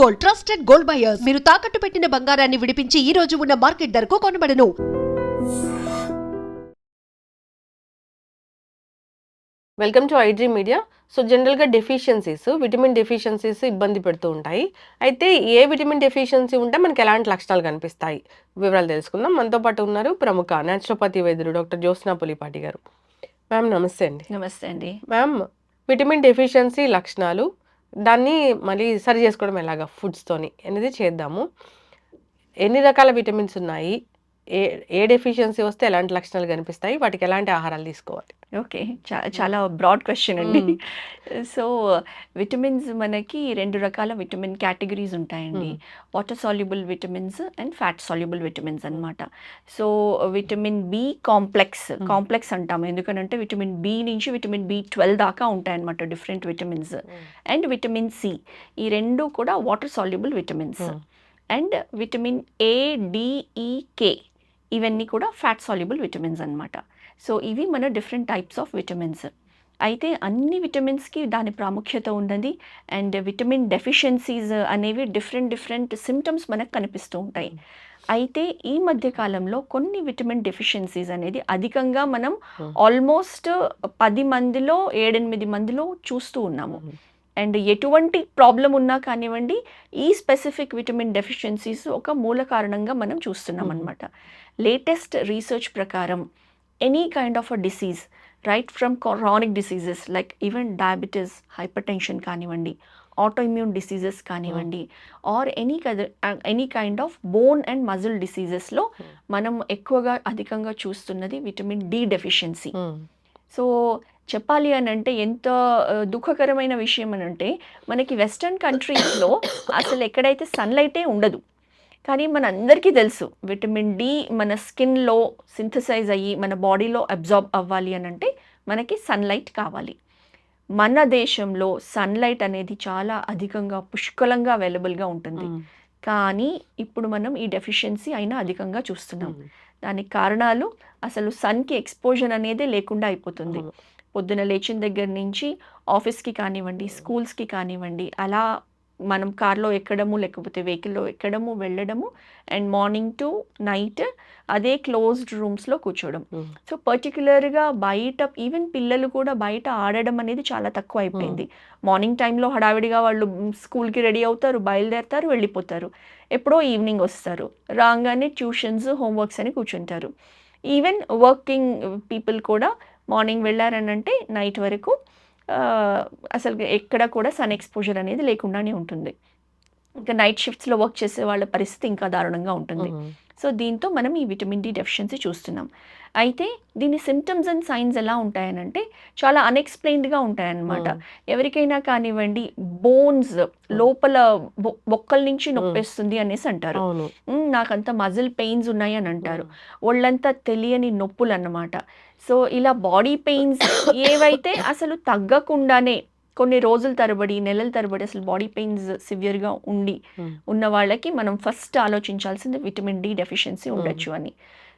Gold, trusted gold buyers. మీరు తాకట్టు పెట్టిన బంగారాన్ని విడిపించి ఈ రోజు ఉన్న మార్కెట్ ధరకు కొనబడను. Welcome to iDream media. So జనరల్గా డెఫిషియన్సీస్, విటమిన్ డెఫిషియన్సీస్ ఇబ్బంది పెడుతూ ఉంటాయి. అయితే ఏ విటమిన్ డెఫిషియన్సీ ఉంటే మనకి ఎలాంటి లక్షణాలు కనిపిస్తాయి, వివరాలు తెలుసుకుందాం. మనతో పాటు ఉన్నారు ప్రముఖ న్యాచురోపతి వైద్యులు డాక్టర్ జ్యోత్స్నా పులిపాటి గారు. మ్యామ్ నమస్తే అండి. నమస్తే అండి. మ్యామ్, విటమిన్ డెఫిషియన్సీ లక్షణాలు, దాన్ని మళ్ళీ సరి చేసుకోవడం ఎలాగా ఫుడ్స్తోని అనేది చేద్దాము. ఎన్ని రకాల విటమిన్స్ ఉన్నాయి, ఏ ఏ డెఫిషియన్సీ వస్తే ఎలాంటి లక్షణాలు కనిపిస్తాయి, వాటికి ఎలాంటి ఆహారాలు తీసుకోవాలి? ఓకే, చాలా బ్రాడ్ క్వశ్చన్ అండి. సో విటమిన్స్ మనకి 2 రకాల విటమిన్ కేటగిరీస్ ఉంటాయండి. Water soluble vitamins and fat soluble vitamins అన్నమాట. సో విటమిన్ బి కాంప్లెక్స్ అంటాము, ఎందుకంటే విటమిన్ బి నుంచి విటమిన్ B12 దాకా ఉంటాయన్నమాట different vitamins. And vitamin C, ఈ 2 కూడా water soluble vitamins. And vitamin ADEK, ఇవన్నీ కూడా ఫ్యాట్ సాల్యుబుల్ విటమిన్స్ అన్నమాట. సో ఇవి మన డిఫరెంట్ టైప్స్ ఆఫ్ విటమిన్స్. అయితే అన్ని విటమిన్స్కి దాని ప్రాముఖ్యత ఉన్నది. అండ్ విటమిన్ డెఫిషియన్సీస్ అనేవి డిఫరెంట్ సిమ్టమ్స్ మనకు కనిపిస్తూ ఉంటాయి. అయితే ఈ మధ్య కాలంలో కొన్ని విటమిన్ డెఫిషియన్సీస్ అనేది అధికంగా మనం ఆల్మోస్ట్ 10 మందిలో 7-8 మందిలో చూస్తూ ఉన్నాము. అండ్ ఎటువంటి ప్రాబ్లం ఉన్నా కానివ్వండి, ఈ స్పెసిఫిక్ విటమిన్ డెఫిషియన్సీస్ ఒక మూల కారణంగా మనం చూస్తున్నాం అనమాట. లేటెస్ట్ రీసెర్చ్ ప్రకారం any kind of uh disease, right from chronic diseases like even diabetes, hypertension కానివ్వండి, ఆటోఇమ్యూన్ డిసీజెస్ కానివ్వండి, or any kind of bone and muscle డిసీజెస్లో మనం ఎక్కువగా అధికంగా చూస్తున్నది విటమిన్ డి డెఫిషియన్సీ. సో చెప్పాలి అని అంటే ఎంత దుఃఖకరమైన విషయం అని అంటే, మనకి వెస్టర్న్ కంట్రీస్లో అసలు ఎక్కడైతే సన్లైటే ఉండదు. కానీ మన అందరికీ తెలుసు విటమిన్ డి మన స్కిన్లో సింథసైజ్ అయ్యి మన బాడీలో అబ్జార్బ్ అవ్వాలి అని అంటే మనకి సన్లైట్ కావాలి. మన దేశంలో సన్లైట్ అనేది చాలా అధికంగా పుష్కలంగా అవైలబుల్గా ఉంటుంది. కానీ ఇప్పుడు మనం ఈ డెఫిషియన్సీ అయినా అధికంగా చూస్తున్నాం. దానికి కారణాలు, అసలు సన్కి ఎక్స్పోజర్ అనేదే లేకుండా అయిపోతుంది. పొద్దున లేచిన దగ్గర నుంచి ఆఫీస్కి కానివ్వండి, స్కూల్స్కి కానివ్వండి, అలా మనం కార్లో ఎక్కడము లేకపోతే వెహికల్లో ఎక్కడము వెళ్ళడము, అండ్ మార్నింగ్ టు నైట్ అదే క్లోజ్డ్ రూమ్స్లో కూర్చోవడం. సో పర్టికులర్గా బయట ఈవెన్ పిల్లలు కూడా బయట ఆడడం అనేది చాలా తక్కువ అయిపోయింది. మార్నింగ్ టైంలో హడావిడిగా వాళ్ళు స్కూల్కి రెడీ అవుతారు, బయలుదేరుతారు, వెళ్ళిపోతారు. ఎప్పుడో ఈవినింగ్ వస్తారు, రాగానే ట్యూషన్స్, హోంవర్క్స్ అని కూర్చుంటారు. ఈవెన్ వర్కింగ్ పీపుల్ కూడా మార్నింగ్ వెళ్ళారనంటే నైట్ వరకు అసలు ఎక్కడ కూడా సన్ ఎక్స్పోజర్ అనేది లేకుండానే ఉంటుంది. ఇంకా నైట్ షిఫ్ట్స్లో వర్క్ చేసే వాళ్ళ పరిస్థితి ఇంకా దారుణంగా ఉంటుంది. సో దీంతో మనం ఈ విటమిన్ డి డెఫిషియన్సీ చూస్తున్నాం. అయితే దీని సిమ్టమ్స్ అండ్ సైన్స్ ఎలా ఉంటాయనంటే చాలా అన్ఎక్స్ప్లెయిన్డ్గా ఉంటాయన్నమాట. ఎవరికైనా కానివ్వండి బోన్స్ లోపల బొక్కల నుంచి నొప్పేస్తుంది అనేసి అంటారు. నాకంత మజిల్ పెయిన్స్ ఉన్నాయి అని అంటారు. ఒళ్ళంతా తెలియని నొప్పులు అన్నమాట. సో ఇలా బాడీ పెయిన్స్ ఏవైతే అసలు తగ్గకుండానే కొన్ని రోజుల తరబడి, నెలల తరబడి అసలు బాడీ పెయిన్స్ సివియర్గా ఉన్న వాళ్ళకి మనం ఫస్ట్ ఆలోచించాల్సింది విటమిన్ డి డెఫిషియన్సీ ఉండొచ్చు అని.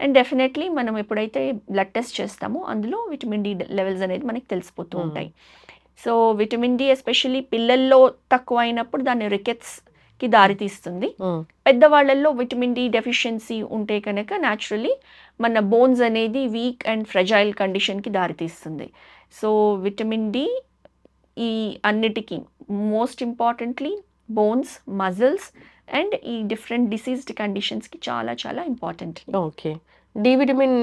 అండ్ డెఫినెట్లీ మనం ఎప్పుడైతే బ్లడ్ టెస్ట్ చేస్తామో అందులో విటమిన్ డి లెవెల్స్ అనేది మనకి తెలిసిపోతూ ఉంటాయి. సో విటమిన్ డి ఎస్పెషల్లీ పిల్లల్లో తక్కువ అయినప్పుడు దాన్ని రికెట్స్కి దారితీస్తుంది. పెద్దవాళ్ళల్లో విటమిన్ డి డెఫిషియన్సీ ఉంటే కనుక న్యాచురలీ మన బోన్స్ అనేది వీక్ అండ్ ఫ్రెజైల్ కండిషన్కి దారితీస్తుంది. సో విటమిన్ డి ఈ అన్నిటికీ most importantly bones, muscles and ఈ డిఫరెంట్ డిసీజ్డ్ కండిషన్స్కి చాలా చాలా ఇంపార్టెంట్. ఓకే, డి విటమిన్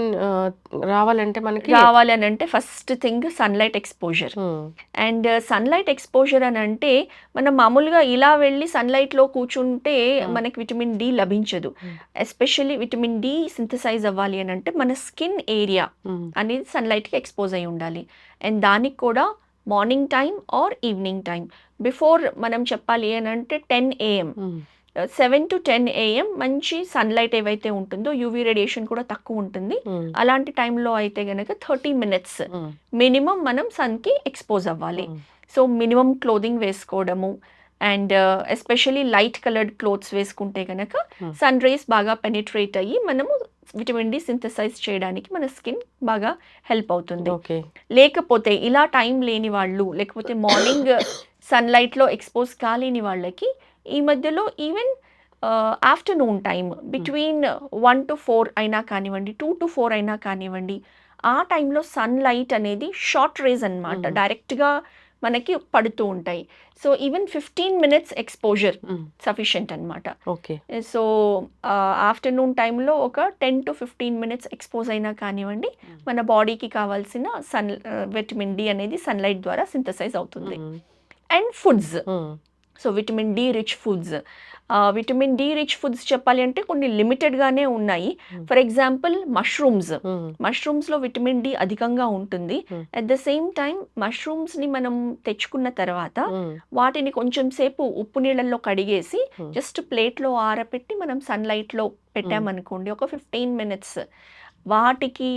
రావాలి అని అంటే first thing sunlight exposure. And sunlight exposure అని అంటే మనం మామూలుగా ఇలా వెళ్ళి సన్లైట్లో కూర్చుంటే మనకి విటమిన్ డి లభించదు. ఎస్పెషల్లీ విటమిన్ డి సింథసైజ్ అవ్వాలి అని అంటే మన స్కిన్ ఏరియా అనేది సన్లైట్కి ఎక్స్పోజ్ అయి ఉండాలి. అండ్ దానికి కూడా morning time or evening time before మనం చెప్పాలి అని అంటే 10 AM, 7 to 10 AM మంచి సన్లైట్ ఏవైతే ఉంటుందో యూవీ రేడియేషన్ కూడా తక్కువ ఉంటుంది. అలాంటి టైంలో అయితే గనక 30 minutes మినిమం మనం సన్కి ఎక్స్పోజ్ అవ్వాలి. సో మినిమం క్లోదింగ్ వేసుకోవడము and especially light coloured clothes వేసుకుంటే కనుక సన్ రేస్ బాగా పెనిట్రేట్ అయ్యి మనము విటమిన్ డి సింథసైజ్ చేయడానికి మన స్కిన్ బాగా హెల్ప్ అవుతుంది. లేకపోతే ఇలా టైం లేని వాళ్ళు, లేకపోతే మార్నింగ్ సన్లైట్లో ఎక్స్పోజ్ కాలేని వాళ్ళకి ఈ మధ్యలో even afternoon time between 1 to 4 అయినా కానివ్వండి, 2 to 4 అయినా కానివ్వండి, ఆ టైంలో సన్‌లైట్ అనేది షార్ట్ రేస్ అన్నమాట. హ్మ్. డైరెక్ట్‌గా మనకి పడుతూ ఉంటాయి. So, even 15 minutes exposure sufficient అన్నమాట. ఓకే. సో, ఆఫ్టర్నూన్ టైంలో ఒక 10 to 15 మినిట్స్ ఎక్స్‌పోజ్ అయినా కానివ్వండి, మన బాడీకి కావాల్సిన విటమిన్ డి అనేది సన్‌లైట్ ద్వారా సింథసైజ్ అవుతుంది. And foods. So, vitamin D rich foods. Vitamin D rich foods చెప్పాలి అంటే కొన్ని లిమిటెడ్‌గానే ఉన్నాయి. ఫర్ ఎగ్జాంపుల్ మష్రూమ్స్‌లో విటమిన్ డి అధికంగా ఉంటుంది. అట్ ద సేమ్ టైమ్ మష్రూమ్స్‌ని మనం తెచ్చుకున్న తర్వాత వాటిని కొంచెం సేపు ఉప్పు నీళ్ళల్లో కడిగేసి జస్ట్ ప్లేట్‌లో ఆరబెట్టి మనం సన్‌లైట్‌లో పెట్టామనుకోండి ఒక 15 మినిట్స్, వాటికి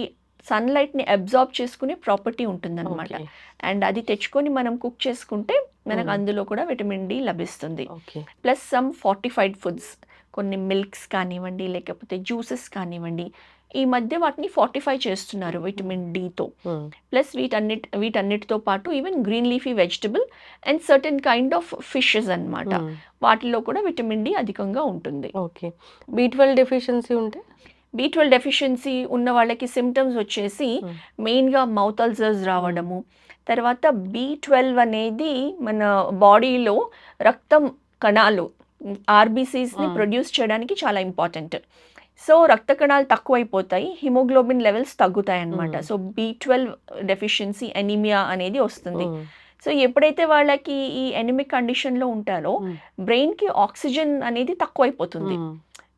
సన్‌లైట్‌ని అబ్జార్బ్ చేసుకునే ప్రాపర్టీ ఉంటుందన్నమాట. ఓకే. అండ్ అది తెచ్చుకొని మనం కుక్ చేసుకుంటే మనకు అందులో కూడా విటమిన్ డి లభిస్తుంది. Okay. Plus some fortified foods, కొన్ని మిల్క్స్ కానివ్వండి, లేకపోతే జ్యూసెస్ కానివ్వండి, ఈ మధ్య వాటిని ఫార్టిఫై చేస్తున్నారు విటమిన్ డితో. ప్లస్ వీటన్నిటితో పాటు even green leafy vegetable and certain kind of fishes అన్నమాట. వాటిలో కూడా విటమిన్ డి అధికంగా ఉంటుంది. ఓకే. B12 డెఫిషియన్సీ ఉంటే? B12 డెఫిషియన్సీ ఉన్న వాళ్ళకి సిమ్టమ్స్ వచ్చేసి మెయిన్‌గా మౌత్ అల్సర్స్ రావడము, తర్వాత B12 అనేది మన బాడీలో రక్తం కణాలు ఆర్‌బీసీస్‌ని ప్రొడ్యూస్ చేయడానికి చాలా ఇంపార్టెంట్. సో, రక్త కణాలు తక్కువైపోతాయి, హిమోగ్లోబిన్ లెవెల్స్ తగ్గుతాయన్నమాట. సో, B12 డెఫిషియన్సీ ఎనీమియా అనేది వస్తుంది. సో, ఎప్పుడైతే వాళ్ళకి ఈ ఎనిమిక్ కండిషన్‌లో ఉంటారో బ్రెయిన్‌కి ఆక్సిజన్ అనేది తక్కువైపోతుంది.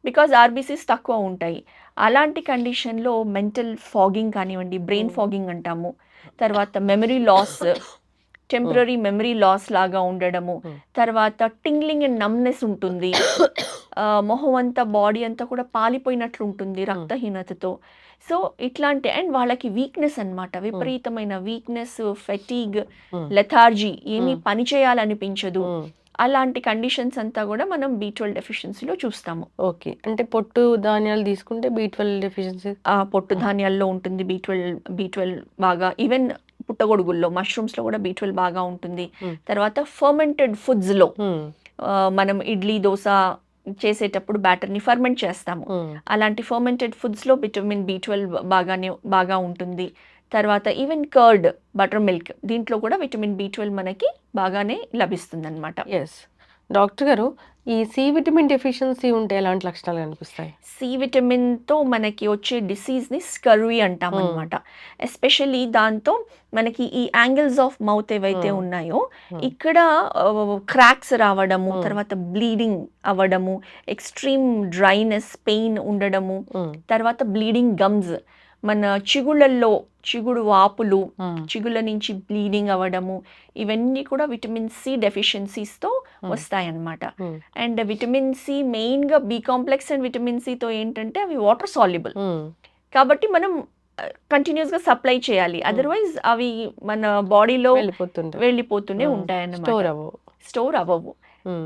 బికాజ్ ఆర్‌బీసీస్ తక్కువ ఉంటాయి. అలాంటి కండిషన్‌లో మెంటల్ ఫాగింగ్ కానివ్వండి, బ్రెయిన్ ఫాగింగ్ అంటాము. తర్వాత memory loss, temporary memory loss లాగా ఉండడము. తర్వాత టింగ్లింగ్ అండ్ నమ్నెస్ ఉంటుంది. మొహం అంతా, బాడీ అంతా కూడా పాలిపోయినట్లు ఉంటుంది రక్తహీనతతో. సో, ఇట్లాంటి అండ్ వాళ్ళకి వీక్‌నెస్ అన్నమాట. విపరీతమైన వీక్‌నెస్, ఫెటీగ్, లెథార్జీ, ఏమీ పని చేయాలనిపించదు. అలాంటి కండిషన్స్ అంతా కూడా మనం B12 డెఫిషియన్సీలో చూస్తాము. ఓకే. అంటే పొట్టు ధాన్యాలు తీసుకుంటే B12 డెఫిషియన్సీ? పొట్టు ధాన్యాల్లో ఉంటుంది B12 బాగా. ఈవెన్ పుట్టగొడుగుల్లో, మష్రూమ్స్‌లో కూడా B12 బాగా ఉంటుంది. తర్వాత ఫర్మెంటెడ్ ఫుడ్స్‌లో మనం ఇడ్లీ, దోస చేసేటప్పుడు బ్యాటర్‌ని ఫర్మెంట్ చేస్తాము. అలాంటి ఫర్మెంటెడ్ ఫుడ్స్‌లో విటమిన్ B12 బాగా ఉంటుంది. తర్వాత ఈవెన్ కర్డ్, బటర్ మిల్క్, దీంట్లో కూడా విటమిన్ B12 మనకి బాగానే లభిస్తుందన్నమాట. యెస్. డాక్టర్ గారు, ఈ సి విటమిన్ డెఫిషియన్సీ ఉంటే ఎలాంటి లక్షణాలు కనిపిస్తాయి? సి విటమిన్‌తో మనకి వచ్చే డిసీజ్‌ని స్కర్వీ అంటామన్నమాట. ఎస్పెషల్లీ దాంతో మనకి ఈ యాంగిల్స్ ఆఫ్ మౌత్ ఏవైతే ఉన్నాయో ఇక్కడ క్రాక్స్ రావడము, తర్వాత బ్లీడింగ్ అవ్వడము, ఎక్స్‌ట్రీమ్ డ్రైనెస్, పెయిన్ ఉండడము, తర్వాత బ్లీడింగ్ గమ్స్, మన చిగుడు వాపులు, చిగుళ్ళ నుంచి బ్లీడింగ్ అవ్వడము, ఇవన్నీ కూడా విటమిన్ సి డెఫిషియన్సీస్‌తో వస్తాయన్నమాట. అండ్ విటమిన్ సి మెయిన్‌గా బి కాంప్లెక్స్ అండ్ విటమిన్ సితో ఏంటంటే అవి వాటర్ సాల్యుబుల్. కాబట్టి మనం కంటిన్యూస్‌గా సప్లై చేయాలి. అదర్వైజ్ అవి మన బాడీలో వెళ్ళిపోతూనే ఉంటాయన్నమాట. స్టోర్ అవ్వవు.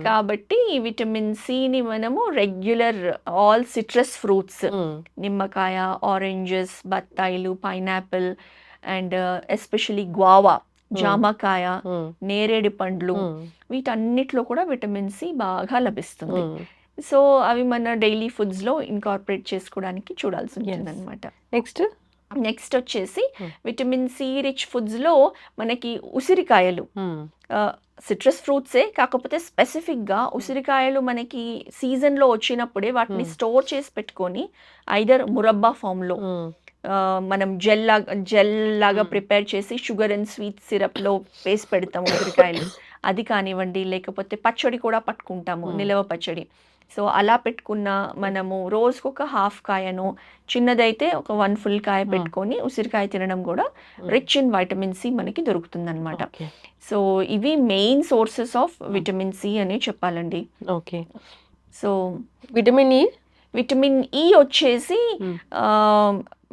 కాబట్టి ఈ విటమిన్ సిని మనము రెగ్యులర్ ఆల్ సిట్రస్ ఫ్రూట్స్, నిమ్మకాయ, ఆరెంజెస్, బత్తాయిలు, పైనాపిల్ అండ్ ఎస్పెషల్లీ గ్వావా, జామకాయ, నేరేడు పండ్లు, వీటన్నిటిలో కూడా విటమిన్ సి బాగా లభిస్తుంది. సో, అవి మన డైలీ ఫుడ్స్‌లో ఇన్కార్పొరేట్ చేసుకోవడానికి చూడాల్సి ఉంటుందన్నమాట. నెక్స్ట్ వచ్చేసి విటమిన్ సి రిచ్ ఫుడ్స్‌లో మనకి ఉసిరికాయలు, సిట్రస్ ఫ్రూట్సే, కాకపోతే స్పెసిఫిక్‌గా ఉసిరికాయలు మనకి సీజన్‌లో వచ్చినప్పుడే వాటిని స్టోర్ చేసి పెట్టుకొని ఐదర్ మురబ్బా ఫామ్‌లో మనం జెల్ లాగా ప్రిపేర్ చేసి షుగర్ అండ్ స్వీట్ సిరప్‌లో వేసి పెడతాము ఉసిరికాయలు. అది కానివ్వండి, లేకపోతే పచ్చడి కూడా పట్టుకుంటాము, నిలవ పచ్చడి. సో, అలా పెట్టుకున్న మనము రోజుకొక హాఫ్ కాయను, చిన్నదైతే ఒక 1 ఫుల్ కాయ పెట్టుకొని ఉసిరికాయ తినడం కూడా రిచ్ ఇన్ వైటమిన్ సి మనకి దొరుకుతుందన్నమాట. సో, ఇవి main sources of vitamin C అని చెప్పాలండి. ఓకే. సో, విటమిన్ ఈ వచ్చేసి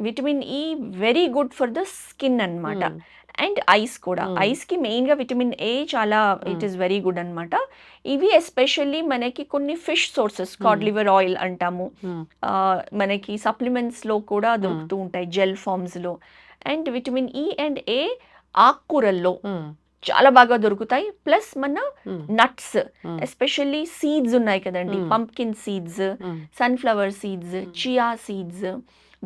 vitamin E very good for the skin అన్నమాట. అండ్ ఐస్ కూడా. ఐస్‌కి మెయిన్‌గా విటమిన్ ఏ చాలా ఇట్ ఈస్ వెరీ గుడ్ అన్నమాట. ఇవి ఎస్పెషల్లీ మనకి కొన్ని fish sources, cod liver oil అంటాము, మనకి సప్లిమెంట్స్‌లో కూడా దొరుకుతూ ఉంటాయి జెల్ ఫామ్స్‌లో. And vitamin E and A ఆకుకూరల్లో చాలా బాగా దొరుకుతాయి. ప్లస్ మన మ్మ్. Nuts, hmm. ఎస్పెషల్లీ సీడ్స్ ఉన్నాయి కదండి, మ్మ్. Pumpkin seeds, hmm. Sunflower seeds, hmm. Chia seeds,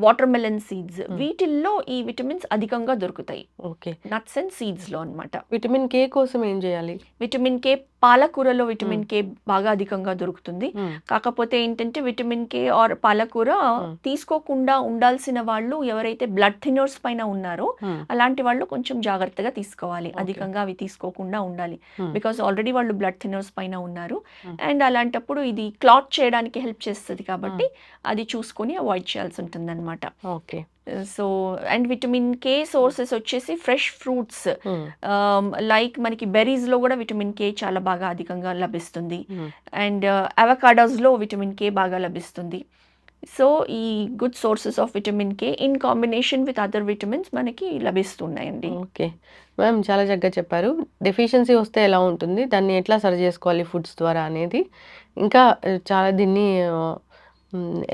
watermelon seeds, hmm. వీటిల్లో ఈ విటమిన్స్ అధికంగా దొరుకుతాయి ఓకే. నట్స్ అండ్ సీడ్స్లో అనమాట. విటమిన్ కే కోసం ఏం చేయాలి? విటమిన్ కే, పాలకూరలో విటమిన్ కే బాగా అధికంగా దొరుకుతుంది. మ్మ్. కాకపోతే ఏంటంటే విటమిన్ కే ఆర్ పాలకూర తీసుకోకుండా ఉండాల్సిన వాళ్ళు ఎవరైతే బ్లడ్ థిన్నర్స్ పైన ఉన్నారో మ్మ్. అలాంటి వాళ్ళు కొంచెం జాగ్రత్తగా తీసుకోవాలి. Okay. అధికంగా అవి తీసుకోకుండా ఉండాలి. మ్మ్. బికాజ్ ఆల్రెడీ వాళ్ళు బ్లడ్ థిన్నర్స్ పైన ఉన్నారు. మ్మ్. అండ్ అలాంటప్పుడు ఇది క్లాట్ చేయడానికి హెల్ప్ చేస్తుంది కాబట్టి అది చూసుకొని అవాయిడ్ చేయాల్సి ఉంటుంది అనమాట. Okay. So and vitamin K sources వచ్చేసి ఫ్రెష్ ఫ్రూట్స్, మ్మ్. లైక్ మనకి బెర్రీస్లో కూడా విటమిన్ కే చాలా బాగా అధికంగా లభిస్తుంది. మ్మ్. అండ్ అవకాడోస్లో విటమిన్ కే బాగా లభిస్తుంది. సో ఈ good sources of vitamin K in combination with other vitamins మనకి లభిస్తున్నాయండి. ఓకే మ్యామ్, చాలా చక్కగా చెప్పారు. డెఫిషియన్సీ వస్తే ఎలా ఉంటుంది, దాన్ని ఎట్లా సరి చేసుకోవాలి ఫుడ్స్ ద్వారా అనేది, ఇంకా చాలా దీన్ని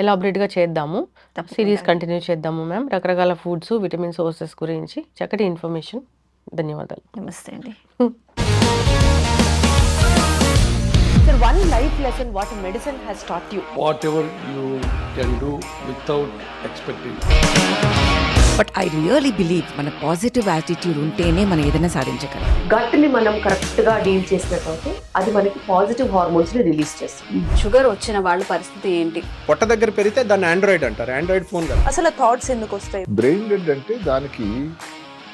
ఎలాబరేట్గా చేద్దాము. తప్పకుండా. సిరీస్ కంటిన్యూ చేద్దాము మ్యామ్. రకరకాల ఫుడ్స్, విటమిన్ సోర్సెస్ గురించి చక్కటి ఇన్ఫర్మేషన్. ధన్యవాదాలు. నమస్తే అండి. Sir, one life lesson what medicine has taught you. whatever you can do without expecting. But I really believe మన పాజిటివ్ యాటిట్యూడ్ ఉంటేనే మనం ఏదైనా సాధించగలం. గట్ని మనం కరెక్ట్గా డీల్ చేసినట్లయితే అది మనకి పాజిటివ్ హార్మోన్స్ని రిలీజ్ చేస్తుంది. షుగర్ వచ్చిన వాళ్ళ పరిస్థితి ఏంటి? పొట్ట దగ్గర పెరిగితే దాన్ని ఆండ్రాయిడ్ అంటారు, ఆండ్రాయిడ్ ఫోన్ కదా. అసలు థాట్స్ ఎందుకు వస్తాయి? బ్రెయిన్ డెడ్ అంటే దానికి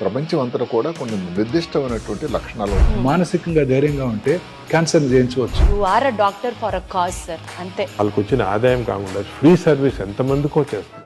ప్రపంచం అంతా కూడా కొన్ని నిర్దిష్టమైనటువంటి లక్షణాలు ఉంటాయి. మానసికంగా ధైర్యంగా ఉంటే క్యాన్సర్ జయించవచ్చు. You are a doctor for a cause sir, అంతే. వాళ్ళకి వచ్చిన ఆదాయం కాకుండా ఫ్రీ సర్వీస్ ఎంతమందికో చేస్తారు.